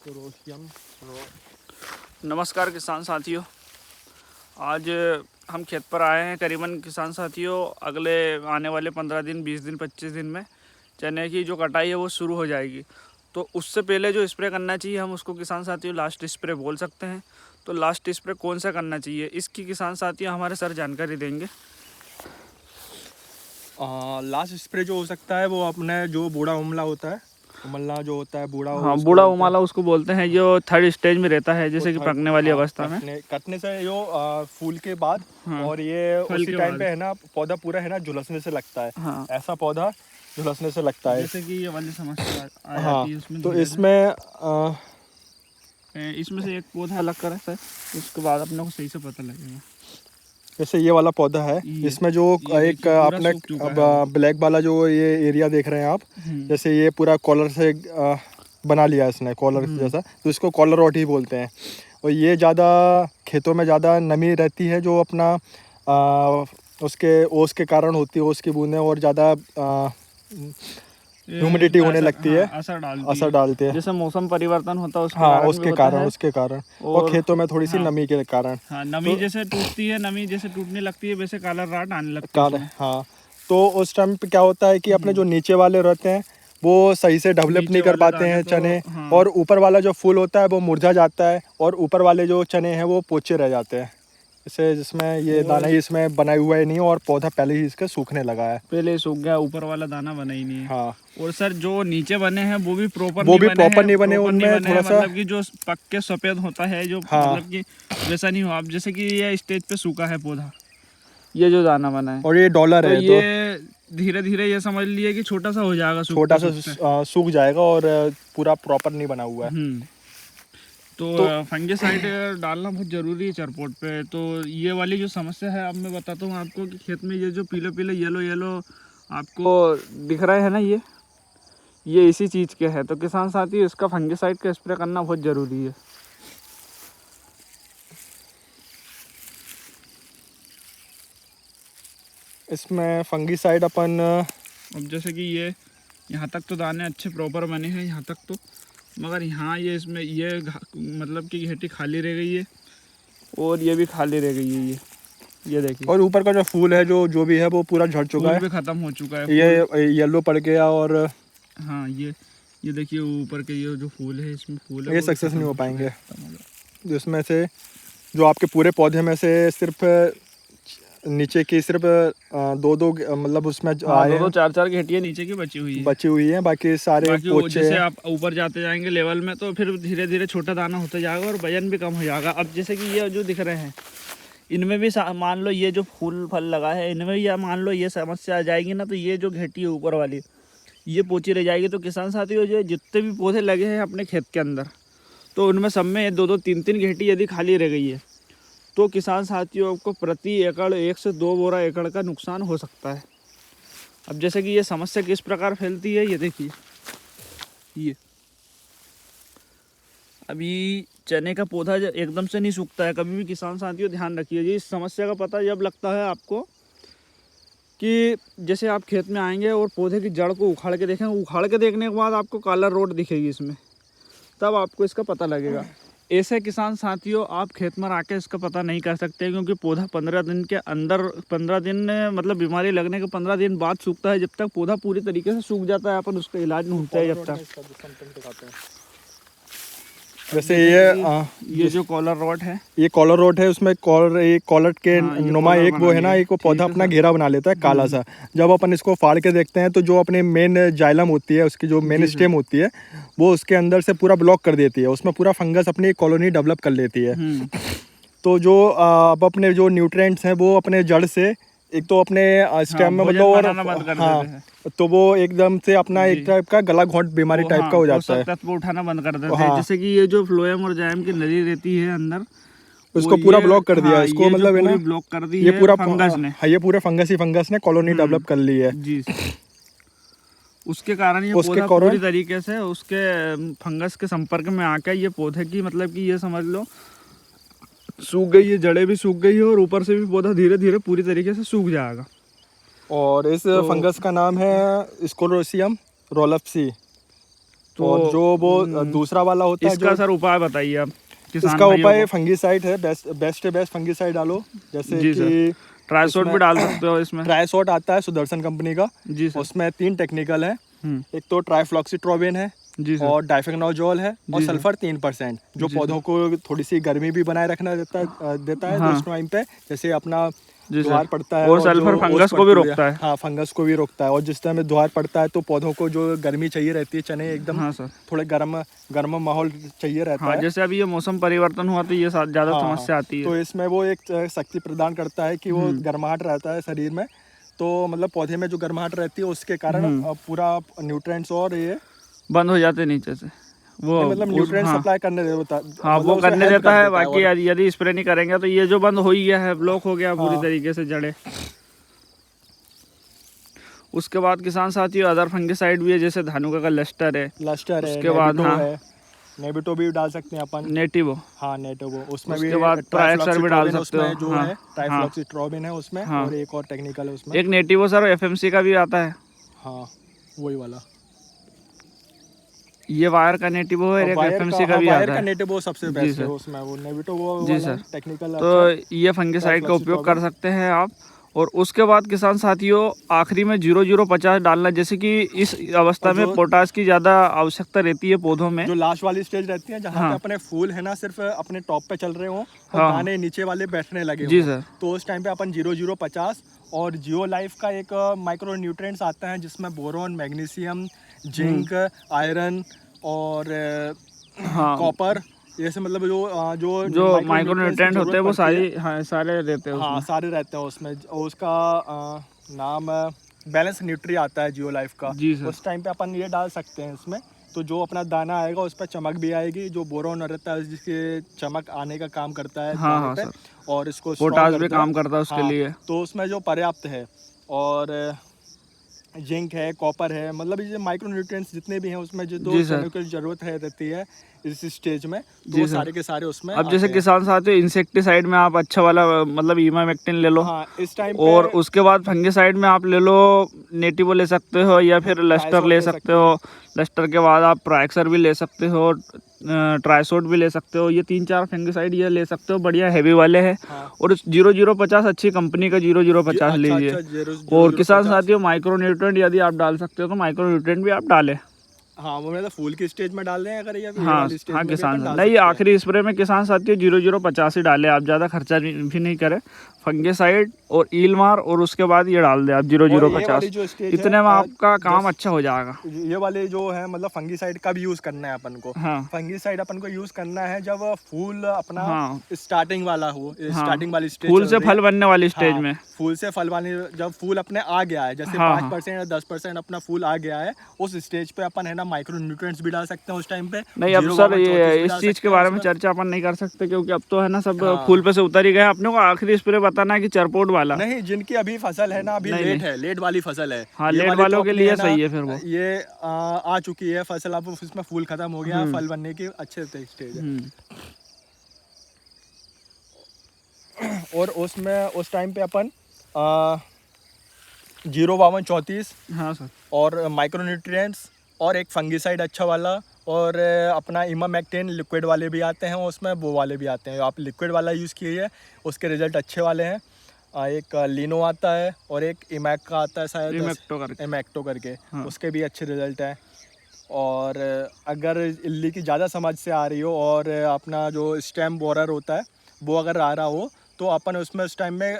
स्कोरोशियम नमस्कार किसान साथियों, आज हम खेत पर आए हैं। करीबन किसान साथियों अगले आने वाले 15 दिन 20 दिन 25 दिन में चने की जो कटाई है वो शुरू हो जाएगी। तो उससे पहले जो स्प्रे करना चाहिए हम उसको किसान साथियों लास्ट स्प्रे बोल सकते हैं। तो लास्ट स्प्रे कौन सा करना चाहिए इसकी किसान साथियों हमारे सर जानकारी देंगे। लास्ट स्प्रे जो हो सकता है वो अपने जो बूढ़ा उमला होता है, उमलना जो होता है बूढ़ा, हाँ, बूढ़ा उमाला उसको बोलते हैं, जो थर्ड स्टेज में रहता है, जैसे कि पकने वाली अवस्था में। कटने से जो फूल के बाद, हाँ, और ये उसी टाइम बाद पे है ना, पौधा पूरा है ना झुलसने से लगता है। हाँ, ऐसा पौधा झुलसने से लगता है, जैसे कि ये वाली समस्या आ हाँ। जाती है उसमें। तो इसमें से एक पौधा अलग करें सर, उसके बाद अपने को सही से पता लगेगा। जैसे ये वाला पौधा है, इसमें जो एक आपने ब्लैक वाला जो ये एरिया देख रहे हैं आप, जैसे ये पूरा कॉलर से बना लिया इसने, कॉलर जैसा, तो इसको कॉलर रॉट ही बोलते हैं। और ये ज़्यादा खेतों में ज़्यादा नमी रहती है जो अपना उसके ओस के कारण होती है, ओस की बूंदें और ज़्यादा ह्यूमिडिटी होने लगती है, असर डालती है। जैसे मौसम परिवर्तन होता है उसके कारण और खेतों में थोड़ी सी नमी के कारण, नमी जैसे टूटती है, नमी जैसे टूटने लगती है वैसे काला राट आने लगता है। हाँ, तो उस टाइम पे क्या होता है कि अपने जो नीचे वाले रहते हैं वो सही से डेवलप नहीं कर पाते हैं चने, और ऊपर वाला जो फूल होता है वो मुरझा जाता है, और ऊपर वाले जो चने हैं वो पोचे रह जाते हैं। इसे जिसमें ये दाना ही इसमें बना हुआ ही नहीं, और पौधा पहले ही इसका सूखने लगा है, पहले ही सूख गया, ऊपर वाला दाना बना ही नहीं है। हाँ। और सर जो नीचे बने हैं वो भी प्रॉपर नहीं बने, उनमें थोड़ा सा मतलब कि जो पक के सफेद होता है जो, मतलब कि वैसा नहीं हुआ। अब जैसे कि ये स्टेज पे सूखा है पौधा, ये जो दाना बना है, और ये डॉलर है, ये धीरे धीरे ये समझ लिए कि छोटा सा हो जाएगा, छोटा सा सूख जाएगा, और पूरा प्रॉपर नहीं बना हुआ है। तो फंगिसाइड डालना बहुत ज़रूरी है चरपोट पे। तो ये वाली जो समस्या है, अब मैं बताता हूँ आपको कि खेत में ये जो पीले पीले येलो येलो आपको दिख रहे हैं ना, ये इसी चीज़ के है। तो किसान साथी इसका फंगिसाइड का स्प्रे करना बहुत ज़रूरी है। इसमें फंगिसाइड अपन, अब जैसे कि ये यहाँ तक तो दाने अच्छे प्रॉपर बने हैं यहाँ तक तो, मगर यहाँ ये इसमें ये मतलब कि घेटी खाली रह गई है, और ये भी खाली रह गई है, ये देखिए। और ऊपर का जो फूल है जो भी है वो पूरा झड़ चुका है, खत्म हो चुका है, ये येलो पड़ गया। और हाँ, ये देखिए ऊपर के ये जो फूल है, इसमें फूल है, ये सक्सेस नहीं हो पाएंगे। जिसमें से जो आपके पूरे पौधे में से सिर्फ नीचे की सिर्फ दो मतलब उसमें दो चार घेटियाँ नीचे की बची हुई है, बाकी सारे पोचे। जैसे आप ऊपर जाते जाएंगे लेवल में तो फिर धीरे धीरे छोटा दाना होता जाएगा और वजन भी कम हो जाएगा। अब जैसे कि ये जो दिख रहे हैं, इनमें भी मान लो ये जो फूल फल लगा है, इनमें भी या मान लो ये समस्या आ जाएगी ना, तो ये जो घेटी है ऊपर वाली ये पोची रह जाएगी। तो किसान साथियों जो जितने भी पौधे लगे हैं अपने खेत के अंदर, तो उनमें सब में 2-2 3-3 घेटी यदि खाली रह गई है तो किसान साथियों को प्रति एकड़ 1 से 2 बोरा एकड़ का नुकसान हो सकता है। अब जैसे कि ये समस्या किस प्रकार फैलती है, ये देखिए। ये अभी चने का पौधा एकदम से नहीं सूखता है, कभी भी किसान साथियों ध्यान रखिए जी। इस समस्या का पता जब लगता है आपको कि जैसे आप खेत में आएंगे और पौधे की जड़ को उखाड़ के देखेंगे, उखाड़ के देखने के बाद आपको काला रोड दिखेगी इसमें, तब आपको इसका पता लगेगा। ऐसे किसान साथियों आप खेत में आके इसका पता नहीं कर सकते, क्योंकि पौधा 15 दिन के अंदर, 15 दिन मतलब बीमारी लगने के 15 दिन बाद सूखता है। जब तक पौधा पूरी तरीके से सूख जाता है अपन उसका इलाज ढूंढते हैं जब तक। जैसे ये जो कॉलर रॉट है, ये कॉलर रॉट है, उसमें कॉलर के नुमा एक वो है ना, एक वो पौधा अपना घेरा बना लेता है काला सा। जब अपन इसको फाड़ के देखते हैं तो जो अपने मेन जाइलम होती है, उसकी जो मेन स्टेम होती है, वो उसके अंदर से पूरा ब्लॉक कर देती है, उसमें पूरा फंगस अपनी कॉलोनी डेवलप कर लेती है। तो जो अब अपने जो न्यूट्रिएंट्स हैं वो अपने जड़ से एक तो अपने स्टेम में मतलब, और तो वो एकदम से अपना एक टाइप का गला घोंट बीमारी टाइप का हो जाता है, तत्व उठाना बंद कर देते हैं। जैसे कि ये जो फ्लोएम और जाइलम की नली रहती है अंदर, उसको पूरा ब्लॉक कर दिया। इसको मतलब है ना, ब्लॉक कर दी ये पूरा फंगस ने, ये पूरे फंगस ने कॉलोनी डेवलप कर ली है जी। उसके कारण ये पौधा पूरी तरीके से उसके फंगस के संपर्क में आकर ये पौधे की मतलब कि ये समझ लो सूख गई है, जड़ें भी सूख गई है, और ऊपर से भी पौधा धीरे धीरे पूरी तरीके से सूख जाएगा। और इस फंगस का नाम है स्कोरोशियम रोल्फसी। तो और जो वो दूसरा वाला होता है इसका जो सर उपाय बताइए आप किसान इसका भाइयों उपाय को। फंगीसाइड है, बेस्ट फंगीसाइड डालो। जैसे जी सर, कि ट्राइसोट इसमें भी डाल सकते हो इसमें। ट्राइसोट आता है सुदर्शन कंपनी का, जी सर। उसमें 3 टेक्निकल है। हम्म, एक तो ट्राइफ्लॉक्सीट्रोबिन है जी सर। और डाइफेनोजोल है और जी सर। सल्फर 3%, जो जी सर। पौधों को थोड़ी सी गर्मी भी बनाए रखना देता है हाँ। उस टाइम पे, जैसे अपना जी सर। द्वार पड़ता है और और जो सल्फर ओस फंगस को भी पड़ती हुई है, रोकता है। हाँ फंगस को भी रोकता है। और जिस टाइम में द्वार पड़ता है तो पौधों को जो गर्मी चाहिए रहती है, चने एकदम हाँ सर। थोड़े गर्म गर्म माहौल चाहिए रहता हाँ, है। जैसे अभी ये मौसम परिवर्तन हुआ तो ये ज़्यादा हाँ हाँ, समस्या आती है। तो इसमें वो एक शक्ति प्रदान करता है कि वो गर्माहट रहता है शरीर में, तो मतलब पौधे में जो गर्माहट रहती है उसके कारण पूरा न्यूट्रिएंट्स और ये बंद हो जाते नीचे से वो नहीं, मतलब उस न्यूट्रिएंट हाँ सप्लाई करने देता, हाँ, मतलब वो उसमें करने हेल्प देता कर है। देता है। बाकी और यदि स्प्रे नहीं करेंगे तो ये जो बंद हो ही गया है, ब्लॉक हो गया पूरी हाँ। तरीके से जड़े। उसके बाद किसान साथियों अदर फंगिसाइड भी है, जैसे धानुका का लस्टर है। लस्टर है, उसके बाद नेबिटो हाँ है, नेबिटो भी डाल सकते हैं अपन। नेटिवो। हाँ नेटिवो, उसमें भी उसके बाद ट्राइएक्सर भी डाल ट्राइफ्लॉक्सीट्रोबिन सकते हो। उसमें जो हाँ है, हाँ ट्राइफ्लॉक्सीट्रोबिन है उसमें, हाँ। और एक और टेक्निकल है उसमें। एक नेटिवो सर एफएमसी का भी आता है। हाँ वही वाला। ये वायर का नेटिवो है, और एक वायर का, एफएमसी का हाँ भी वायर आता का है। नेटिवो सबसे जी बेस्ट है सर। उसमें, वो नेबिटो वो जी वाला सर। टेक्निकल तो अच्छा है। ये फंगिसाइड का उपयोग कर ट्राइफ्लॉक्सीट्रोबिन। सकते हैं आप। और उसके बाद किसान साथियों आखिरी में 0050 डालना, जैसे कि इस अवस्था और में जो पोटास की ज़्यादा आवश्यकता रहती है पौधों में। जो लास्ट वाली स्टेज रहती है जहाँ पे हाँ अपने फूल है ना सिर्फ अपने टॉप पे चल रहे हों और हाँ दाने नीचे वाले बैठने लगे जी हों, सर। तो उस टाइम पे अपन 0050 और जियो लाइफ का एक माइक्रो न्यूट्रिएंट्स आता है जिसमें बोरोन, मैग्नीशियम, जिंक, आयरन और हाँ, कॉपर, ये से मतलब जो जो माइक्रो माइक्रो न्यूट्रिएंट्स की न्यूट्रेंट होते जरूरत हैं वो पड़ती है, सारी हाँ सारे रहते हैं हाँ उसमें। सारे रहते हैं उसमें। और उसका नाम बैलेंस न्यूट्री आता है जियो लाइफ का। जी सर। उस टाइम पे अपन ये डाल सकते हैं इसमें, तो जो अपना दाना आएगा उस पर चमक भी आएगी, जो बोरोन रहता है जिसके चमक आने का काम करता है हाँ दाने हाँ पे, सर। और इसको स्ट्रॉन्ग पोटास भी करता है। काम करता है उसके हाँ, लिए। तो उसमें जो पर्याप्त है। और जिंक है, कॉपर है, मतलब ये माइक्रो न्यूट्रिएंट्स जितने भी हैं उसमें जो जी सर। चनों की जरूरत है रहती है इस स्टेज में, तो जी वो सर। सारे के सारे उसमें अब जैसे आते हैं। किसान साथियों इंसेक्टिसाइड में आप अच्छा वाला मतलब इमामेक्टिन ले लो। हाँ इस टाइम पे और उसके बाद फंगिसाइड में आप ले लो नेटिवो ले सकते हो या फिर लस्टर ट्राइसोट ले ले सकते सकते हैं। हो। लस्टर के बाद आप ट्राइक्सर भी ले सकते हो, ट्राइसोट भी ले सकते हो। ये 3-4 फंगिसाइड ये ले सकते हो, बढ़िया हैवी वाले हैं। हाँ। और 0050 अच्छी कंपनी का 0050 अच्छा लीजिए। अच्छा, और किसान 0050। साथियों माइक्रो न्यूट्रेंट यदि आप डाल सकते हो तो माइक्रो न्यूट्रेंट भी आप डालें। हाँ वो मतलब फूल की स्टेज में डाल रहे हैं अगर, या ये हाँ वाली स्टेज हाँ में भी किसान अपन डाल नहीं, सकते हैं। आखिरी स्प्रे में किसान साथियों 0050 ही डाले आप, ज़्यादा खर्चा भी नहीं करें। फंगिसाइड और ईल मार और उसके बाद ये डाल दे आप और ये वाली 0050। जो स्टेज है इतने में आपका काम अच्छा हो जाएगा। ये वाले जो है मतलब फंगीसाइड का भी यूज करना है अपन को। हाँ फंगीसाइड अपन को यूज करना है जब फूल अपना हाँ स्टार्टिंग वाला हो, हाँ, स्टार्टिंग वाली स्टेज फूल चल से रही है। फल बनने वाली स्टेज हाँ, में। फूल से फल वाली, जब फूल अपने आ गया है, जैसे हाँ 5% या 10% अपना फूल आ गया है, उस स्टेज पे अपन है ना माइक्रो न्यूट्रिएंट्स भी डाल सकते हैं उस टाइम पे। नहीं अब 0 सर 1 ये 34 भी इस डाल चीज़ सकते के हैं बारे में उसमें। चर्चा अपन नहीं कर सकते क्योंकि अब तो है ना सब हाँ। फूल पे से उतर ही गए। अपने को आखिरी स्प्रे बताना है कि चरपोट वाला। नहीं, जिनकी अभी फसल है ना, अभी नहीं, लेट नहीं। है, लेट वाली फसल है। हाँ ये लेट वाली तो वालों के अपनी लिए है ना, सही है फिर वो। ये आ चुकी है फसल, अब उसमें फूल खत्म हो गया, फल बनने की अच्छे स्टेज है। और उसमें उस टाइम पे अपन 0 52 34 हाँ सर। और माइक्रो न्यूट्रिएंट्स और एक फंगिसाइड अच्छा वाला, और अपना इमामेक्टिन लिक्विड वाले भी आते हैं उसमें, वो वाले भी आते हैं। आप लिक्विड वाला यूज़ कीजिए, उसके रिजल्ट अच्छे वाले हैं। एक लीनो आता है और एक इमैक का आता है शायद, इमैक्टो करके, हाँ। उसके भी अच्छे रिजल्ट हैं। और अगर इल्ली की ज़्यादा समझ से आ रही हो और अपना जो स्टेम बोरर होता है वो अगर आ रहा हो, तो अपन उसमें उस टाइम में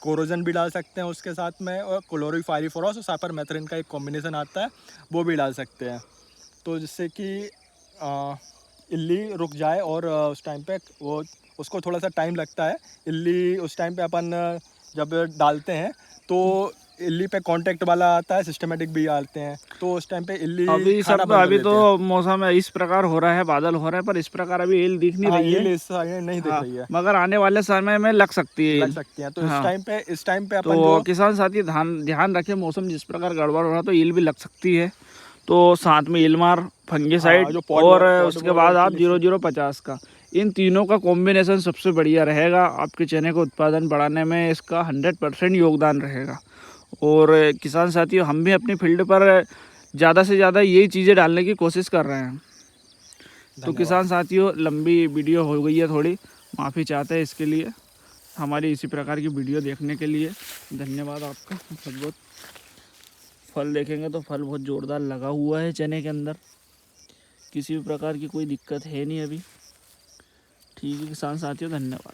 कोरोजन भी डाल सकते हैं उसके साथ में, और क्लोरीफायरिफॉस और साइपरमेथ्रिन का एक कॉम्बिनेशन आता है, वो भी डाल सकते हैं, तो जिससे कि इल्ली रुक जाए। और उस टाइम पे वो उसको थोड़ा सा टाइम लगता है, इल्ली उस टाइम पे अपन जब डालते हैं तो इल्ली पे कांटेक्ट वाला आता है, सिस्टमेटिक भी आते हैं, तो उस टाइम पे इल्ली अभी खाना सर तो बंद कर अभी देते तो हैं। मौसम इस प्रकार हो रहा है, बादल हो रहा है, पर इस प्रकार अभी ईल दिख नहीं हाँ रही है। इल्ली इस समय नहीं दिख हाँ, रही है, मगर आने वाले समय में लग सकती है लग ईल। सकती हैं। तो हाँ। इस टाइम पे अपन तो जो किसान साथी ध्यान रखें, मौसम जिस प्रकार गड़बड़ हो रहा है तो ईल भी लग सकती है। तो साथ में इल्मार, फंगिसाइड जो और पॉड उसके बाद आप 0050 का, इन तीनों का कॉम्बिनेशन सबसे बढ़िया रहेगा। आपके चने का उत्पादन बढ़ाने में इसका 100% योगदान रहेगा। और किसान साथियों हम भी अपनी फील्ड पर ज़्यादा से ज़्यादा यही चीज़ें डालने की कोशिश कर रहे हैं। तो किसान साथियों, लंबी वीडियो हो गई है थोड़ी, माफ़ी चाहते हैं इसके लिए। हमारी इसी प्रकार की वीडियो देखने के लिए धन्यवाद आपका बहुत बहुत। फल देखेंगे तो फल बहुत ज़ोरदार लगा हुआ है चने के अंदर, किसी भी प्रकार की कोई दिक्कत है नहीं अभी। ठीक है किसान साथियों, धन्यवाद।